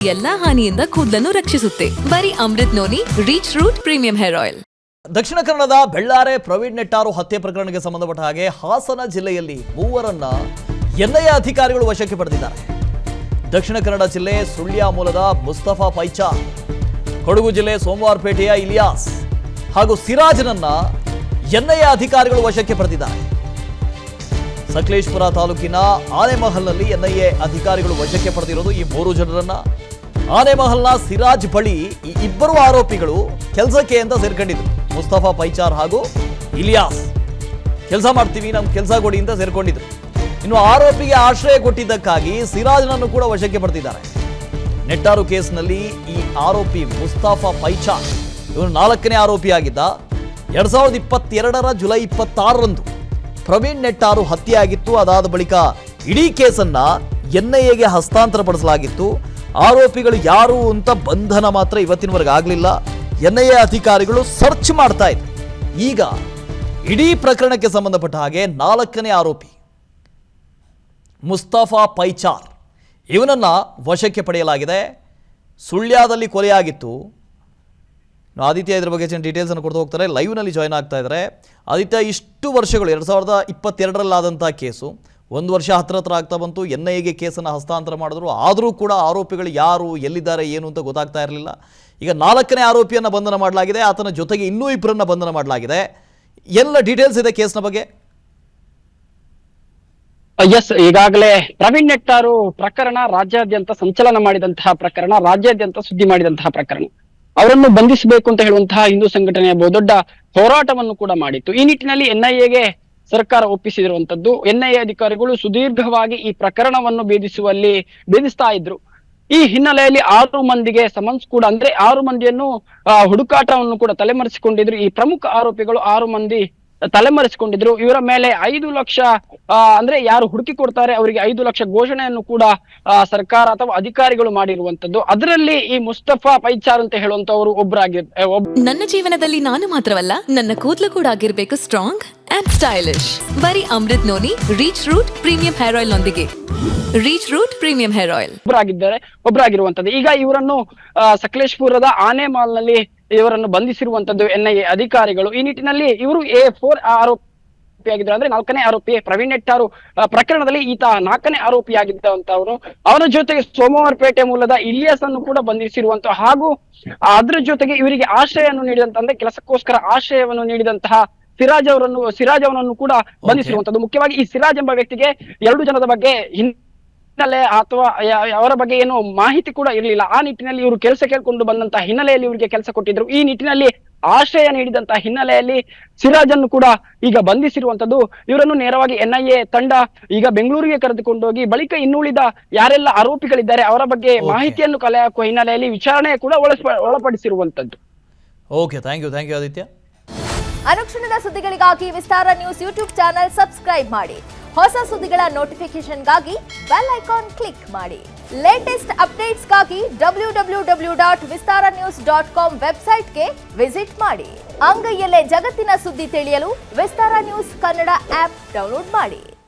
ಎಲ್ಲಾ ಹಾನಿಯಿಂದ ಕೂದಲನ್ನು ರಕ್ಷಿಸುತ್ತೆ. ಬರೀ Amrut noni reach root premium hair oil. ದಕ್ಷಿಣ ಕನ್ನಡದ ಬೆಳ್ಳಾರೆ ಪ್ರವೀಣ್ ನೆಟ್ಟಾರು ಹತ್ಯೆ ಪ್ರಕರಣಕ್ಕೆ ಸಂಬಂಧಪಟ್ಟ ಹಾಗೆ ಹಾಸನ ಜಿಲ್ಲೆಯಲ್ಲಿ ಮೂವರನ್ನ ಎನ್ಐಎ ಅಧಿಕಾರಿಗಳು ವಶಕ್ಕೆ ಪಡೆದಿದ್ದಾರೆ. ದಕ್ಷಿಣ ಕನ್ನಡ ಜಿಲ್ಲೆ ಸುಳ್ಯ ಮೂಲದ ಮುಸ್ತಫಾ ಪೈಚಾರ್, ಕೊಡಗು ಜಿಲ್ಲೆ ಸೋಮವಾರಪೇಟೆಯ ಇಲಿಯಾಸ್ ಹಾಗೂ ಸಿರಾಜ್ನನ್ನ ಎನ್ಐಎ ಅಧಿಕಾರಿಗಳು ವಶಕ್ಕೆ ಪಡೆದಿದ್ದಾರೆ. ಸಕಲೇಶಪುರ ತಾಲೂಕಿನ ಆನೆಮಹಲ್ನಲ್ಲಿ ಎನ್ಐಎ ಅಧಿಕಾರಿಗಳು ವಶಕ್ಕೆ ಪಡೆದಿರೋದು ಈ ಮೂರು ಜನರನ್ನ. ಆನೆಮಹಲ್ನ ಸಿರಾಜ್ ಬಳಿ ಈ ಇಬ್ಬರು ಆರೋಪಿಗಳು ಕೆಲಸಕ್ಕೆ ಅಂತ ಸೇರ್ಕೊಂಡಿದ್ರು. ಮುಸ್ತಫಾ ಪೈಚಾರ್ ಹಾಗೂ ಇಲಿಯಾಸ್ ಕೆಲಸ ಮಾಡ್ತೀವಿ, ನಮ್ಗೆ ಕೆಲಸ ಕೊಡಿ ಅಂತ ಸೇರ್ಕೊಂಡಿದ್ರು. ಇನ್ನು ಆರೋಪಿಗೆ ಆಶ್ರಯ ಕೊಟ್ಟಿದ್ದಕ್ಕಾಗಿ ಸಿರಾಜ್ನನ್ನು ಕೂಡ ವಶಕ್ಕೆ ಪಡೆದಿದ್ದಾರೆ. ನೆಟ್ಟಾರು ಕೇಸ್ನಲ್ಲಿ ಈ ಆರೋಪಿ ಮುಸ್ತಫಾ ಪೈಚಾರ್ ಇವನು 4ನೇ ಆರೋಪಿಯಾಗಿದ್ದ. 2022 ಜುಲೈ 26ರಂದು ಪ್ರವೀಣ್ ನೆಟ್ಟಾರು ಹತ್ಯೆಯಾಗಿತ್ತು. ಅದಾದ ಬಳಿಕ ಇಡೀ ಕೇಸನ್ನ ಎನ್ಐಎಗೆ ಹಸ್ತಾಂತರ ಪಡಿಸಲಾಗಿತ್ತು. ಆರೋಪಿಗಳು ಯಾರು ಅಂತ ಬಂಧನ ಮಾತ್ರ ಇವತ್ತಿನವರೆಗೆ ಆಗಲಿಲ್ಲ. ಎನ್ಐಎ ಅಧಿಕಾರಿಗಳು ಸರ್ಚ್ ಮಾಡ್ತಾ ಇದ್ರು. ಈಗ ಇಡೀ ಪ್ರಕರಣಕ್ಕೆ ಸಂಬಂಧಪಟ್ಟ ಹಾಗೆ 4ನೇ ಆರೋಪಿ ಮುಸ್ತಫಾ ಪೈಚಾರ್ ಇವನನ್ನ ವಶಕ್ಕೆ ಪಡೆಯಲಾಗಿದೆ. ಸುಳ್ಯದಲ್ಲಿ ಕೊಲೆಯಾಗಿತ್ತು. ಆದಿತ್ಯ ಇದ್ರ ಬಗ್ಗೆ ಡೀಟೇಲ್ಸ್ ಅನ್ನು ಕೊಡ್ತಾ ಹೋಗ್ತಾರೆ. ಲೈವ್ನಲ್ಲಿ ಜಾಯ್ನ್ ಆಗ್ತಾ ಇದ್ದಾರೆ. ಆದಿತ್ಯ, ಇಷ್ಟು ವರ್ಷಗಳು 2022ರಲ್ಲಾದಂಥ ಕೇಸು 1 ವರ್ಷ ಹತ್ರ ಆಗ್ತಾ ಬಂತು. ಎನ್ಐಎಗೆ ಕೇಸನ್ನು ಹಸ್ತಾಂತರ ಮಾಡಿದ್ರು. ಆದರೂ ಕೂಡ ಆರೋಪಿಗಳು ಯಾರು, ಎಲ್ಲಿದ್ದಾರೆ, ಏನು ಅಂತ ಗೊತ್ತಾಗ್ತಾ ಇರಲಿಲ್ಲ. ಈಗ 4ನೇ ಆರೋಪಿಯನ್ನು ಬಂಧನ ಮಾಡಲಾಗಿದೆ. ಆತನ ಜೊತೆಗೆ ಇನ್ನೂ 2ರನ್ನ ಬಂಧನ ಮಾಡಲಾಗಿದೆ. ಎಲ್ಲ ಡೀಟೇಲ್ಸ್ ಇದೆ ಕೇಸ್ನ ಬಗ್ಗೆ? ಎಸ್, ಈಗಾಗಲೇ ಪ್ರವೀಣ್ ನೆಟ್ಟಾರು ಪ್ರಕರಣ ರಾಜ್ಯಾದ್ಯಂತ ಸಂಚಲನ ಮಾಡಿದಂತಹ ಪ್ರಕರಣ, ರಾಜ್ಯಾದ್ಯಂತ ಸುದ್ದಿ ಮಾಡಿದಂತಹ ಪ್ರಕರಣ. ಅವರನ್ನು ಬಂಧಿಸಬೇಕು ಅಂತ ಹೇಳುವಂತಹ ಹಿಂದೂ ಸಂಘಟನೆಯ ಬಹುದೊಡ್ಡ ಹೋರಾಟವನ್ನು ಕೂಡ ಮಾಡಿತ್ತು. ಈ ನಿಟ್ಟಿನಲ್ಲಿ ಎನ್ಐಎಗೆ ಸರ್ಕಾರ ಒಪ್ಪಿಸಿರುವಂತದ್ದು. ಎನ್ಐಎ ಅಧಿಕಾರಿಗಳು ಸುದೀರ್ಘವಾಗಿ ಈ ಪ್ರಕರಣವನ್ನು ಭೇದಿಸ್ತಾ ಇದ್ರು. ಈ ಹಿನ್ನೆಲೆಯಲ್ಲಿ 6 ಮಂದಿಗೆ ಸಮನ್ಸ್ ಕೂಡ, ಅಂದ್ರೆ 6 ಮಂದಿಯನ್ನು ಹುಡುಕಾಟವನ್ನು ಕೂಡ ತಲೆಮರೆಸಿಕೊಂಡಿದ್ರು. ಈ ಪ್ರಮುಖ ಆರೋಪಿಗಳು 6 ಮಂದಿ ತಲೆಮರೆಸಿಕೊಂಡಿದ್ರು. ಇವರ ಮೇಲೆ 5 ಲಕ್ಷ ಅಂದ್ರೆ ಯಾರು ಹುಡುಕಿ ಕೊಡ್ತಾರೆ ಅವರಿಗೆ 5 ಲಕ್ಷ ಘೋಷಣೆಯನ್ನು ಕೂಡ ಸರ್ಕಾರ ಅಥವಾ ಅಧಿಕಾರಿಗಳು ಮಾಡಿರುವಂತದ್ದು. ಅದರಲ್ಲಿ ಈ ಮುಸ್ತಫಾ ಪೈಚಾರ್ ಅಂತ ಹೇಳುವಂತವರು ನನ್ನ ಜೀವನದಲ್ಲಿ ನಾನು ಮಾತ್ರವಲ್ಲ, ನನ್ನ ಕೂದಲು ಕೂಡ ಆಗಿರ್ಬೇಕು ಸ್ಟ್ರಾಂಗ್ ಅಂಡ್ ಸ್ಟೈಲಿಶ್. ಬರೀ Amrut noni reach root premium hair oil ನೊಂದಿಗೆ. Reach root premium hair oil ಒಬ್ಬರಾಗಿರುವಂತದ್ದು. ಈಗ ಇವರನ್ನು ಸಕಲೇಶಪುರದ ಆನೆಮಾಲ್ನಲ್ಲಿ ಇವರನ್ನು ಬಂಧಿಸಿರುವಂತದ್ದು ಎನ್ಐಎ ಅಧಿಕಾರಿಗಳು. ಈ ನಿಟ್ಟಿನಲ್ಲಿ ಇವರು A4 ಆರೋಪಿಯಾಗಿದ್ದಾರೆ. ಅಂದ್ರೆ 4ನೇ ಆರೋಪಿ ಪ್ರವೀಣ್ ನೆಟ್ಟಾರು ಪ್ರಕರಣದಲ್ಲಿ ಈತ 4ನೇ ಆರೋಪಿಯಾಗಿದ್ದಂತವನು. ಅವನ ಜೊತೆಗೆ ಸೋಮವಾರಪೇಟೆ ಮೂಲದ ಇಲಿಯಾಸ್ ಅನ್ನು ಕೂಡ ಬಂಧಿಸಿರುವಂತಹ ಹಾಗೂ ಅದರ ಜೊತೆಗೆ ಇವರಿಗೆ ಆಶ್ರಯವನ್ನು ನೀಡಿದಂತ, ಅಂದ್ರೆ ಕೆಲಸಕ್ಕೋಸ್ಕರ ಆಶ್ರಯವನ್ನು ನೀಡಿದಂತಹ ಸಿರಾಜ್ ಅವನನ್ನು ಕೂಡ ಬಂಧಿಸಿರುವಂತದ್ದು. ಮುಖ್ಯವಾಗಿ ಈ ಸಿರಾಜ್ ಎಂಬ ವ್ಯಕ್ತಿಗೆ 2 ಜನದ ಬಗ್ಗೆ ಹಿನ್ನೆಲೆ ಅಥವಾ ಅವರ ಬಗ್ಗೆ ಏನು ಮಾಹಿತಿ ಕೂಡ ಇರಲಿಲ್ಲ. ಆ ನಿಟ್ಟಿನಲ್ಲಿ ಇವರು ಕೆಲಸ ಕೇಳ್ಕೊಂಡು ಬಂದಂತಹ ಹಿನ್ನೆಲೆಯಲ್ಲಿ ಇವರಿಗೆ ಕೆಲಸ ಕೊಟ್ಟಿದ್ರು. ಈ ನಿಟ್ಟಿನಲ್ಲಿ ಆಶ್ರಯ ನೀಡಿದಂತಹ ಹಿನ್ನೆಲೆಯಲ್ಲಿ ಸಿರಾಜ್ ಅನ್ನು ಕೂಡ ಈಗ ಬಂಧಿಸಿರುವಂತದ್ದು. ಇವರನ್ನು ನೇರವಾಗಿ ಎನ್ಐಎ ತಂಡ ಈಗ ಬೆಂಗಳೂರಿಗೆ ಕರೆದುಕೊಂಡೋಗಿ ಬಳಿಕ ಇನ್ನುಳಿದ ಯಾರೆಲ್ಲ ಆರೋಪಿಗಳಿದ್ದಾರೆ ಅವರ ಬಗ್ಗೆ ಮಾಹಿತಿಯನ್ನು ಕಲೆ ಹಾಕುವ ಹಿನ್ನೆಲೆಯಲ್ಲಿ ವಿಚಾರಣೆ ಕೂಡ ಒಳಪಡಿಸಿರುವಂತದ್ದು. Okay, thank you Aditya. ಅನುಕ್ಷಣದ ಸುದ್ದಿಗಳಿಗಾಗಿ Vistara news YouTube channel subscribe ಮಾಡಿ. ಹೊಸ ಸುದ್ದಿಗಳ ನೋಟಿಫಿಕೇಶನ್ಗಾಗಿ ಬೆಲ್ ಐಕಾನ್ ಕ್ಲಿಕ್ ಮಾಡಿ. ಲೇಟೆಸ್ಟ್ ಅಪ್ಡೇಟ್ಸ್ಗಾಗಿ www.vistaranews.com ವೆಬ್ಸೈಟ್ಗೆ ವಿಸಿಟ್ ಮಾಡಿ. ಅಂಗೈಯಲ್ಲೇ ಜಗತ್ತಿನ ಸುದ್ದಿ ತಿಳಿಯಲು Vistara news Kannada app download ಮಾಡಿ.